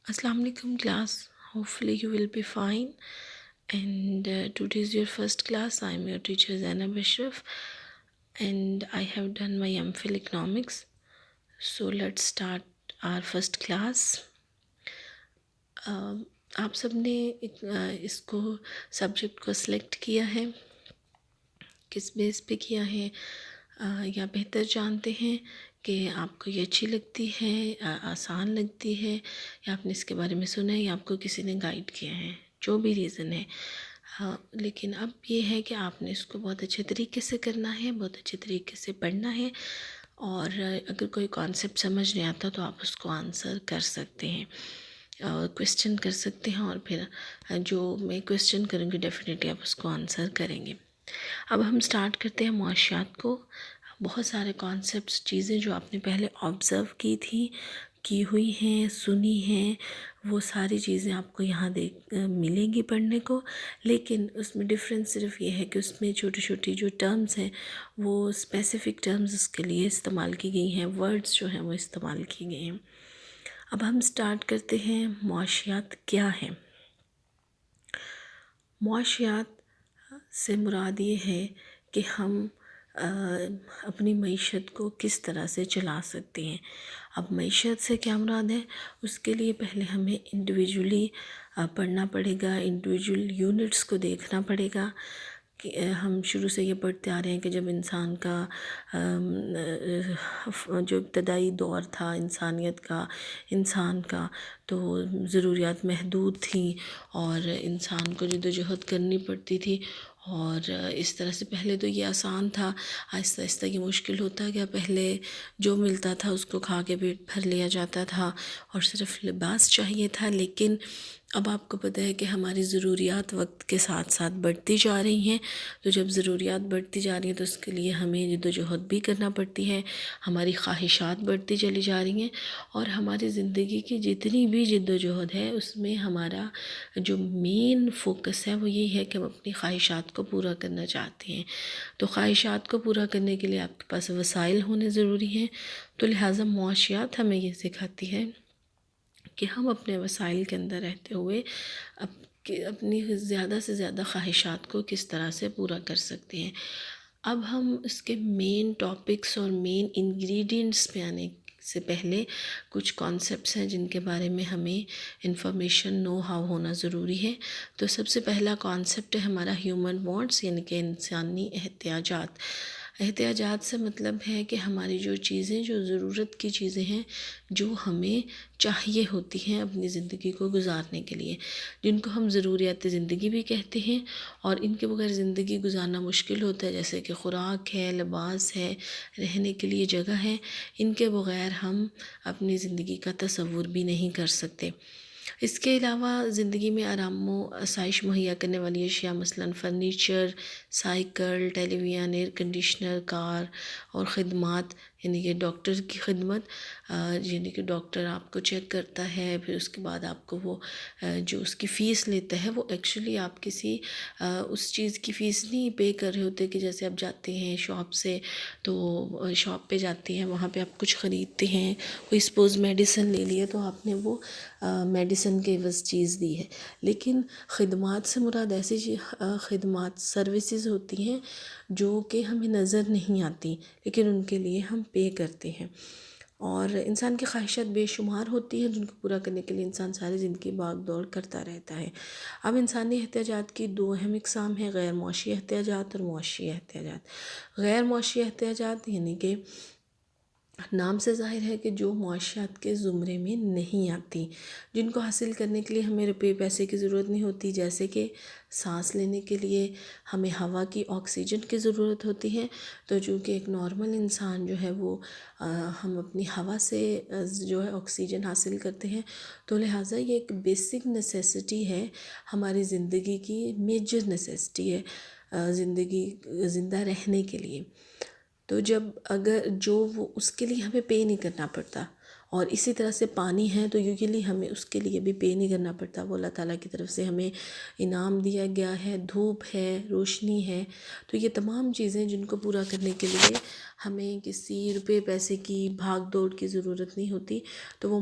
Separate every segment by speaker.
Speaker 1: Assalamu alaikum class. Hopefully you will be fine. And today is your first class. I am your teacher Zainab Ashraf, and I have done my MPhil Economics. So let's start our first class. آپ سب نے اس کو subject کو select کیا ہے، کس بیس پہ کیا ہے، یا بہتر جانتے ہیں کہ آپ کو یہ اچھی لگتی ہے، آسان لگتی ہے، یا آپ نے اس کے بارے میں سنا ہے یا آپ کو کسی نے گائیڈ کیا ہے، جو بھی ریزن ہے. لیکن اب یہ ہے کہ آپ نے اس کو بہت اچھے طریقے سے کرنا ہے، بہت اچھے طریقے سے پڑھنا ہے، اور اگر کوئی کانسیپٹ سمجھ نہیں آتا تو آپ اس کو آنسر کر سکتے ہیں، کویسچن کر سکتے ہیں، اور پھر جو میں کویسچن کروں گی ڈیفینیٹلی آپ اس کو آنسر کریں گے. اب ہم سٹارٹ کرتے ہیں معاشیات کو. بہت سارے کانسیپٹس، چیزیں جو آپ نے پہلے آبزرو کی تھی، کی ہوئی ہیں، سنی ہیں، وہ ساری چیزیں آپ کو یہاں ملیں گی پڑھنے کو. لیکن اس میں ڈفرینس صرف یہ ہے کہ اس میں چھوٹی چھوٹی جو ٹرمز ہیں وہ اسپیسیفک ٹرمز اس کے لیے استعمال کی گئی ہیں، ورڈز جو ہیں وہ استعمال کی گئے ہیں. اب ہم سٹارٹ کرتے ہیں معاشیات کیا ہے. معاشیات سے مراد یہ ہے کہ ہم اپنی معیشت کو کس طرح سے چلا سکتے ہیں. اب معیشت سے کیا مراد ہے، اس کے لیے پہلے ہمیں انڈیویجولی پڑھنا پڑے گا، انڈیویجول یونٹس کو دیکھنا پڑے گا. کہ ہم شروع سے یہ پڑھتے آ رہے ہیں کہ جب انسان کا جو ابتدائی دور تھا انسان کا تو ضروریات محدود تھیں، اور انسان کو جد و جہد کرنی پڑتی تھی، اور اس طرح سے پہلے تو یہ آسان تھا. آہستہ آہستہ یہ مشکل ہوتا گیا. پہلے جو ملتا تھا اس کو کھا کے پیٹ بھر لیا جاتا تھا، اور صرف لباس چاہیے تھا. لیکن اب آپ کو پتہ ہے کہ ہماری ضروریات وقت کے ساتھ ساتھ بڑھتی جا رہی ہیں. تو جب ضروریات بڑھتی جا رہی ہیں تو اس کے لیے ہمیں جد و جہد بھی کرنا پڑتی ہے. ہماری خواہشات بڑھتی چلی جا رہی ہیں، اور ہماری زندگی کی جتنی بھی جد و جہد ہے اس میں ہمارا جو مین فوکس ہے وہ یہی ہے کہ ہم اپنی خواہشات کو پورا کرنا چاہتے ہیں. تو خواہشات کو پورا کرنے کے لیے آپ کے پاس وسائل ہونے ضروری ہیں. تو لہٰذا معاشیات ہمیں یہ سکھاتی ہے کہ ہم اپنے وسائل کے اندر رہتے ہوئے اپنی زیادہ سے زیادہ خواہشات کو کس طرح سے پورا کر سکتے ہیں. اب ہم اس کے مین ٹاپکس اور مین انگریڈینٹس پہ آنے سے پہلے کچھ کانسیپٹس ہیں جن کے بارے میں ہمیں انفارمیشن نو ہاؤ ہونا ضروری ہے. تو سب سے پہلا کانسیپٹ ہے ہمارا ہیومن وانٹس، یعنی کہ انسانی احتیاجات. احتیاجات سے مطلب ہے کہ ہماری جو چیزیں، جو ضرورت کی چیزیں ہیں، جو ہمیں چاہیے ہوتی ہیں اپنی زندگی کو گزارنے کے لیے، جن کو ہم ضروریات زندگی بھی کہتے ہیں، اور ان کے بغیر زندگی گزارنا مشکل ہوتا ہے، جیسے کہ خوراک ہے، لباس ہے، رہنے کے لیے جگہ ہے. ان کے بغیر ہم اپنی زندگی کا تصور بھی نہیں کر سکتے. اس کے علاوہ زندگی میں آرام و آسائش مہیا کرنے والی اشیاء، مثلاً فرنیچر، سائیکل، ٹیلی ویژن، ایئر کنڈیشنر، کار، اور خدمات، یعنی کہ ڈاکٹر کی خدمت، یعنی کہ ڈاکٹر آپ کو چیک کرتا ہے، پھر اس کے بعد آپ کو وہ جو اس کی فیس لیتا ہے وہ ایکچولی آپ کسی اس چیز کی فیس نہیں پے کر رہے ہوتے. کہ جیسے آپ جاتے ہیں شاپ سے، تو شاپ پہ جاتے ہیں، وہاں پہ آپ کچھ خریدتے ہیں، کوئی سپوز میڈیسن لے لی ہے تو آپ نے وہ میڈیسن کے عوض چیز دی ہے. لیکن خدمات سے مراد ایسی خدمات، سروسز ہوتی ہیں جو کہ ہمیں نظر نہیں آتی لیکن ان کے لیے ہم پے کرتے ہیں. اور انسان کی خواہشات بے شمار ہوتی ہیں جن کو پورا کرنے کے لیے انسان ساری زندگی بھاگ دوڑ کرتا رہتا ہے. اب انسانی احتیاجات کی دو اہم اقسام ہیں، غیر معاشی احتیاجات اور معاشی احتیاجات. غیر معاشی احتیاجات یعنی کہ نام سے ظاہر ہے کہ جو معاشیات کے زمرے میں نہیں آتی، جن کو حاصل کرنے کے لیے ہمیں روپے پیسے کی ضرورت نہیں ہوتی. جیسے کہ سانس لینے کے لیے ہمیں ہوا کی، آکسیجن کی ضرورت ہوتی ہے. تو چونکہ ایک نارمل انسان جو ہے وہ ہم اپنی ہوا سے جو ہے آکسیجن حاصل کرتے ہیں، تو لہٰذا یہ ایک بیسک نیسیسٹی ہے ہماری زندگی کی، میجر نیسیسٹی ہے زندہ رہنے کے لیے. تو جب اگر جو وہ اس کے لیے ہمیں پے نہیں کرنا پڑتا، اور اسی طرح سے پانی ہے تو یوزلی ہمیں اس کے لیے بھی پے نہیں کرنا پڑتا، وہ اللہ تعالیٰ کی طرف سے ہمیں انعام دیا گیا ہے. دھوپ ہے، روشنی ہے، تو یہ تمام چیزیں جن کو پورا کرنے کے لیے ہمیں کسی روپے پیسے کی بھاگ دوڑ کی ضرورت نہیں ہوتی، تو وہ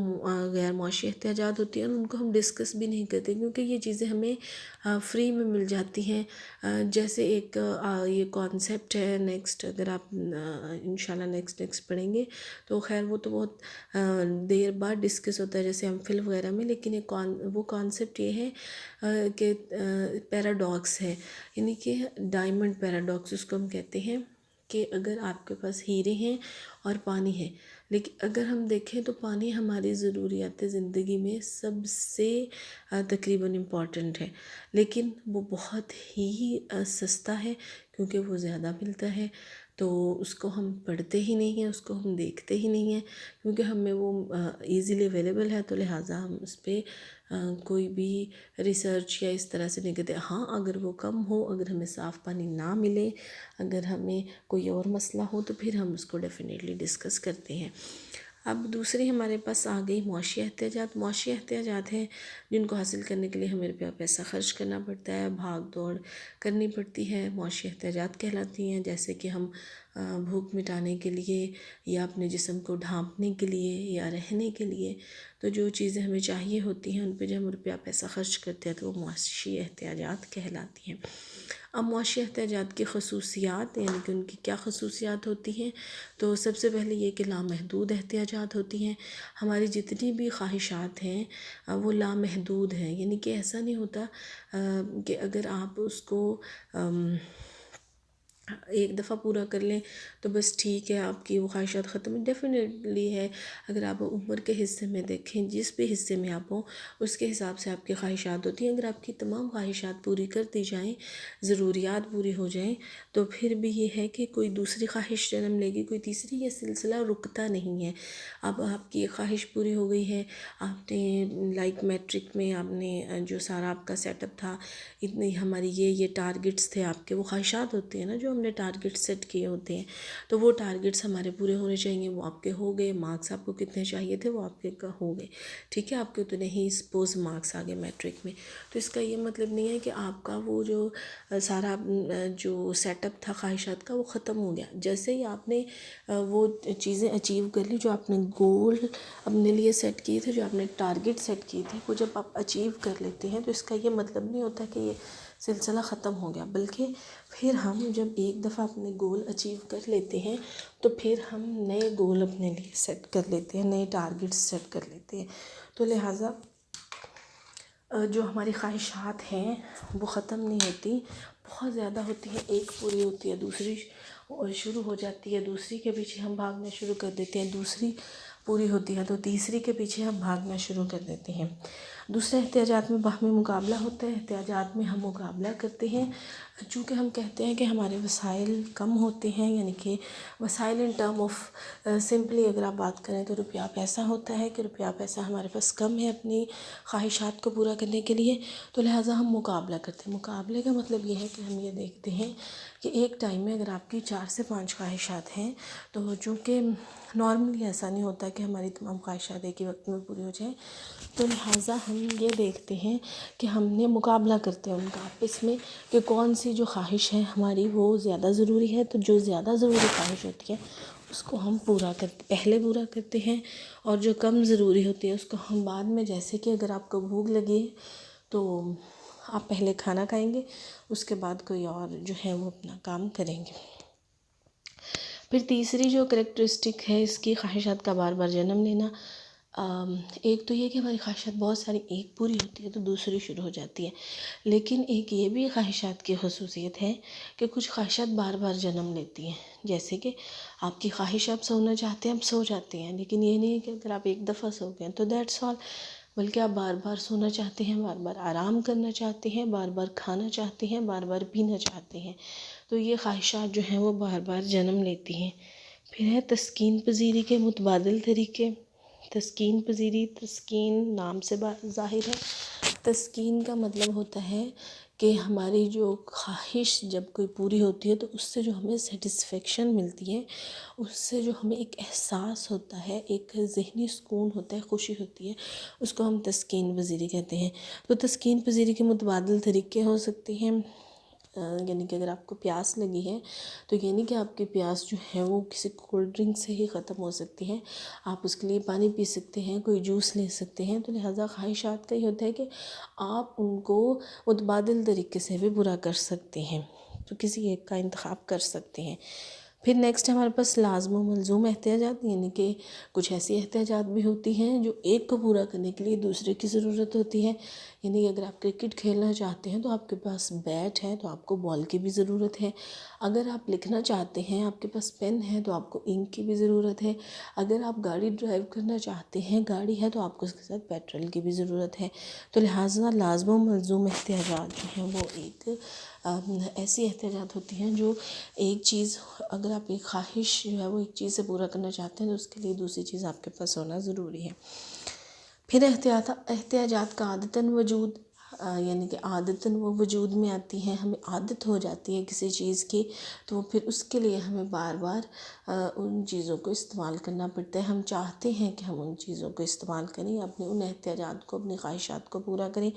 Speaker 1: غیر معاشی احتیاجات ہوتی ہیں، اور ان کو ہم ڈسکس بھی نہیں کرتے کیونکہ یہ چیزیں ہمیں فری میں مل جاتی ہیں۔ جیسے ایک یہ کانسیپٹ ہے، نیکسٹ اگر آپ انشاءاللہ نیکسٹ پڑھیں گے تو خیر وہ تو بہت دیر بعد ڈسکس ہوتا ہے جیسے ایم فل وغیرہ میں، لیکن وہ کانسیپٹ یہ ہے کہ پیراڈاکس ہے، یعنی کہ ڈائمنڈ پیراڈاکس اس کو ہم کہتے ہیں، کہ اگر آپ کے پاس ہیرے ہیں اور پانی ہے، لیکن اگر ہم دیکھیں تو پانی ہماری ضروریات زندگی میں سب سے تقریباً امپورٹنٹ ہے، لیکن وہ بہت ہی سستا ہے کیونکہ وہ زیادہ ملتا ہے، تو اس کو ہم پڑھتے ہی نہیں ہیں، اس کو ہم دیکھتے ہی نہیں ہیں کیونکہ ہمیں وہ ایزیلی اویلیبل ہے، تو لہٰذا ہم اس پہ کوئی بھی ریسرچ یا اس طرح سے نہیں کرتے۔ ہاں اگر وہ کم ہو، اگر ہمیں صاف پانی نہ ملے، اگر ہمیں کوئی اور مسئلہ ہو تو پھر ہم اس کو ڈیفینیٹلی ڈسکس کرتے ہیں۔ اب دوسری ہمارے پاس آ گئی معاشی احتیاجات۔ معاشی احتیاجات ہیں جن کو حاصل کرنے کے لیے ہمیں روپیہ پیسہ خرچ کرنا پڑتا ہے، بھاگ دوڑ کرنی پڑتی ہے، معاشی احتیاجات کہلاتی ہیں، جیسے کہ ہم بھوک مٹانے کے لیے یا اپنے جسم کو ڈھانپنے کے لیے یا رہنے کے لیے، تو جو چیزیں ہمیں چاہیے ہوتی ہیں ان پہ جب ہم روپیہ پیسہ خرچ کرتے ہیں تو وہ معاشی احتیاجات کہلاتی ہیں۔ اب معاشی احتیاجات کی خصوصیات، یعنی کہ ان کی کیا خصوصیات ہوتی ہیں، تو سب سے پہلے یہ کہ لامحدود احتیاجات ہوتی ہیں۔ ہماری جتنی بھی خواہشات ہیں وہ لامحدود ہیں، یعنی کہ ایسا نہیں ہوتا کہ اگر آپ اس کو ایک دفعہ پورا کر لیں تو بس ٹھیک ہے، آپ کی وہ خواہشات ختم۔ ڈیفینیٹلی ہے، اگر آپ عمر کے حصے میں دیکھیں، جس بھی حصے میں آپ ہوں اس کے حساب سے آپ کی خواہشات ہوتی ہیں۔ اگر آپ کی تمام خواہشات پوری کر دی جائیں، ضروریات پوری ہو جائیں، تو پھر بھی یہ ہے کہ کوئی دوسری خواہش جنم لے گی، کوئی تیسری، یہ سلسلہ رکتا نہیں ہے۔ اب آپ کی ایک خواہش پوری ہو گئی ہے، آپ نے لائک میٹرک میں آپ نے جو سارا آپ کا سیٹ اپ تھا، اتنی ہماری یہ ٹارگٹس تھے آپ کے، وہ خواہشات ہوتے ہیں نا جو ہم نے ٹارگٹ سیٹ کیے ہوتے ہیں، تو وہ ٹارگٹس ہمارے پورے ہونے چاہیے، وہ آپ کے ہو گئے، مارکس آپ کو کتنے چاہیے تھے وہ آپ کے ہو گئے، ٹھیک ہے، آپ کے اتنے ہی سپوز مارکس آ گئے میٹرک میں، تو اس کا یہ مطلب نہیں ہے کہ آپ کا وہ جو سارا جو سیٹ اپ تھا خواہشات کا وہ ختم ہو گیا۔ جیسے ہی آپ نے وہ چیزیں اچیو کر لی جو آپ نے گول اپنے لیے سیٹ کیے تھے، جو آپ نے ٹارگٹ سیٹ کیے تھے، وہ جب آپ اچیو کر لیتے ہیں تو اس کا یہ مطلب نہیں ہوتا کہ یہ سلسلہ ختم ہو گیا، بلکہ پھر ہم جب ایک دفعہ اپنے گول اچیو کر لیتے ہیں تو پھر ہم نئے گول اپنے لیے سیٹ کر لیتے ہیں، نئے ٹارگٹس سیٹ کر لیتے ہیں، تو لہٰذا جو ہماری خواہشات ہیں وہ ختم نہیں ہوتی، بہت زیادہ ہوتی ہیں، ایک پوری ہوتی ہے دوسری شروع ہو جاتی ہے، دوسری کے پیچھے ہم بھاگنا شروع کر دیتے ہیں، دوسری پوری ہوتی ہے تو تیسری کے پیچھے ہم بھاگنا شروع کر دیتے ہیں۔ دوسرے احتیاجات میں باہمی مقابلہ ہوتا ہے، احتیاجات میں ہم مقابلہ کرتے ہیں، چونکہ ہم کہتے ہیں کہ ہمارے وسائل کم ہوتے ہیں، یعنی کہ وسائل ان ٹرم آف سمپلی اگر آپ بات کریں تو روپیہ پیسہ ہوتا ہے کہ روپیہ پیسہ ہمارے پاس کم ہے اپنی خواہشات کو پورا کرنے کے لیے، تو لہٰذا ہم مقابلہ کرتے ہیں۔ مقابلے کا مطلب یہ ہے کہ ہم یہ دیکھتے ہیں کہ ایک ٹائم میں اگر آپ کی 4 سے 5 خواہشات ہیں تو چونکہ نارملی ایسا نہیں ہوتا کہ ہماری تمام خواہشات ایک ہی وقت میں پوری ہو جائیں، تو لہٰذا ہم یہ دیکھتے ہیں کہ ہم نے مقابلہ کرتے ہیں ان کا آپس میں کہ کون سی جو خواہش ہے ہماری وہ زیادہ ضروری ہے، تو جو زیادہ ضروری خواہش ہوتی ہے اس کو ہم پہلے پورا کرتے ہیں، اور جو کم ضروری ہوتی ہے اس کو ہم بعد میں، جیسے کہ اگر آپ کو بھوک لگی تو آپ پہلے کھانا کھائیں گے، اس کے بعد کوئی اور جو ہے وہ اپنا کام کریں گے۔ پھر تیسری جو کریکٹرسٹک ہے اس کی خواہشات کا بار بار جنم لینا، ایک تو یہ کہ ہماری خواہشات بہت ساری ایک پوری ہوتی ہے تو دوسری شروع ہو جاتی ہے، لیکن ایک یہ بھی خواہشات کی خصوصیت ہے کہ کچھ خواہشات بار بار جنم لیتی ہیں، جیسے کہ آپ کی خواہش آپ سونا چاہتے ہیں، آپ سو جاتے ہیں، لیکن یہ نہیں ہے کہ اگر آپ ایک دفعہ سو گئے تو دیٹس آل، بلکہ آپ بار بار سونا چاہتے ہیں، بار بار آرام کرنا چاہتے ہیں، بار بار کھانا چاہتے ہیں، بار بار پینا چاہتے ہیں، تو یہ خواہشات جو ہیں وہ بار بار جنم لیتی ہیں۔ پھر ہے تسکین پذیری کے متبادل طریقے۔ تسکین پذیری، تسکین نام سے ظاہر ہے، تسکین کا مطلب ہوتا ہے کہ ہماری جو خواہش جب کوئی پوری ہوتی ہے تو اس سے جو ہمیں سیٹسفیکشن ملتی ہے، اس سے جو ہمیں ایک احساس ہوتا ہے، ایک ذہنی سکون ہوتا ہے، خوشی ہوتی ہے، اس کو ہم تسکین پذیری کہتے ہیں۔ تو تسکین پذیری کے متبادل طریقے ہو سکتے ہیں، یعنی کہ اگر آپ کو پیاس لگی ہے تو یہ نہیں کہ آپ کی پیاس جو ہے وہ کسی کولڈ ڈرنک سے ہی ختم ہو سکتی ہے، آپ اس کے لیے پانی پی سکتے ہیں، کوئی جوس لے سکتے ہیں۔ تو لہٰذا خواہشات کا یہ ہوتا ہے کہ آپ ان کو متبادل طریقے سے بھی پورا کر سکتے ہیں، تو کسی ایک کا انتخاب کر سکتے ہیں۔ پھر نیکسٹ ہمارے پاس لازم و ملزوم احتیاجات، یعنی کہ کچھ ایسی احتیاجات بھی ہوتی ہیں جو ایک کو پورا کرنے کے لیے دوسرے کی ضرورت ہوتی ہے، یعنی اگر آپ کرکٹ کھیلنا چاہتے ہیں تو آپ کے پاس بیٹ ہے تو آپ کو بال کی بھی ضرورت ہے، اگر آپ لکھنا چاہتے ہیں آپ کے پاس پین ہے تو آپ کو انک کی بھی ضرورت ہے، اگر آپ گاڑی ڈرائیو کرنا چاہتے ہیں، گاڑی ہے تو آپ کو اس کے ساتھ پیٹرول کی بھی ضرورت ہے۔ تو لہٰذا لازم و ملزوم احتیاجات جو ہیں وہ ایک ایسی احتیاجات ہوتی ہیں جو ایک چیز، اگر آپ ایک خواہش جو ہے وہ ایک چیز سے پورا کرنا چاہتے ہیں تو اس کے لیے دوسری چیز آپ کے پاس ہونا ضروری ہے۔ پھر احتیاجات کا عادتاً وجود، یعنی کہ عادتاً وہ وجود میں آتی ہیں، ہمیں عادت ہو جاتی ہے کسی چیز کی، تو پھر اس کے لیے ہمیں بار بار ان چیزوں کو استعمال کرنا پڑتا ہے، ہم چاہتے ہیں کہ ہم ان چیزوں کو استعمال کریں، اپنے ان احتیاجات کو، اپنی خواہشات کو پورا کریں۔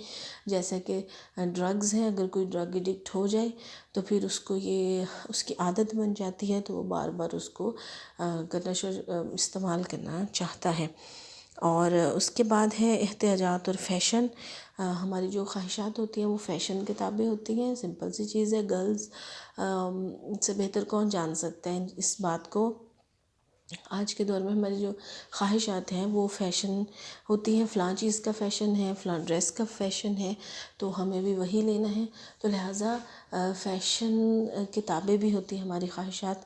Speaker 1: جیسا کہ ڈرگز ہیں، اگر کوئی ڈرگ ایڈکٹ ہو جائے تو پھر اس کو یہ اس کی عادت بن جاتی ہے تو وہ بار بار اس کو استعمال کرنا چاہتا ہے۔ اور اس کے بعد ہے احتیاجات اور فیشن، ہماری جو خواہشات ہوتی ہیں وہ فیشن کے تابع ہوتی ہیں، سمپل سی چیز ہے، گرلز سے بہتر کون جان سکتا ہے اس بات کو۔ آج کے دور میں ہماری جو خواہشات ہیں وہ فیشن ہوتی ہیں، فلاں چیز کا فیشن ہے، فلاں ڈریس کا فیشن ہے تو ہمیں بھی وہی لینا ہے، تو لہٰذا فیشن کے تابع بھی ہوتی ہیں ہماری خواہشات،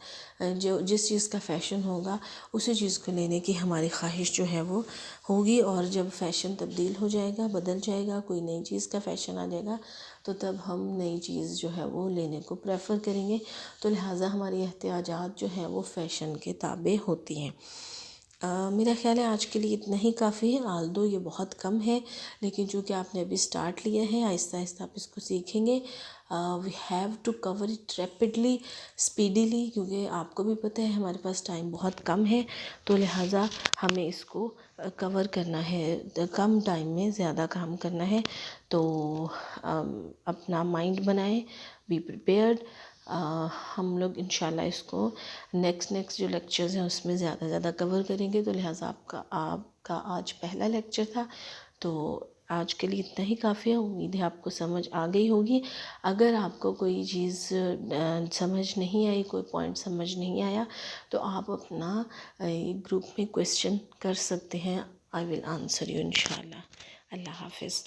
Speaker 1: جو جس چیز کا فیشن ہوگا اسی چیز کو لینے کی ہماری خواہش جو ہے وہ ہوگی، اور جب فیشن تبدیل ہو جائے گا، بدل جائے گا، کوئی نئی چیز کا فیشن آ جائے گا تو تب ہم نئی چیز جو ہے وہ لینے کو پریفر کریں گے، تو لہٰذا ہماری احتیاجات جو ہیں وہ فیشن کے تابع ہوتی ہیں۔ میرا خیال ہے آج کے لیے اتنا ہی کافی ہے، آلدو یہ بہت کم ہے، لیکن چونکہ آپ نے ابھی اسٹارٹ لیا ہے، آہستہ آہستہ آپ اس کو سیکھیں گے۔ We have to cover it rapidly, speedily, کیونکہ آپ کو بھی پتہ ہے ہمارے پاس ٹائم بہت کم ہے، تو لہٰذا ہمیں اس کو کور کرنا ہے، کم ٹائم میں زیادہ کام کرنا ہے، تو اپنا مائنڈ بنائیں، بی پریپیئرڈ۔ ہم لوگ انشاءاللہ اس کو نیکسٹ جو لیکچرز ہیں اس میں زیادہ زیادہ کور کریں گے، تو لہٰذا آپ کا آج پہلا لیکچر تھا، تو آج کے لیے اتنا ہی کافی ہے، امید ہے آپ کو سمجھ آ گئی ہوگی۔ اگر آپ کو کوئی چیز سمجھ نہیں آئی، کوئی پوائنٹ سمجھ نہیں آیا تو آپ اپنا گروپ میں کویسچن کر سکتے ہیں، آئی ول آنسر یو انشاءاللہ۔ اللہ حافظ۔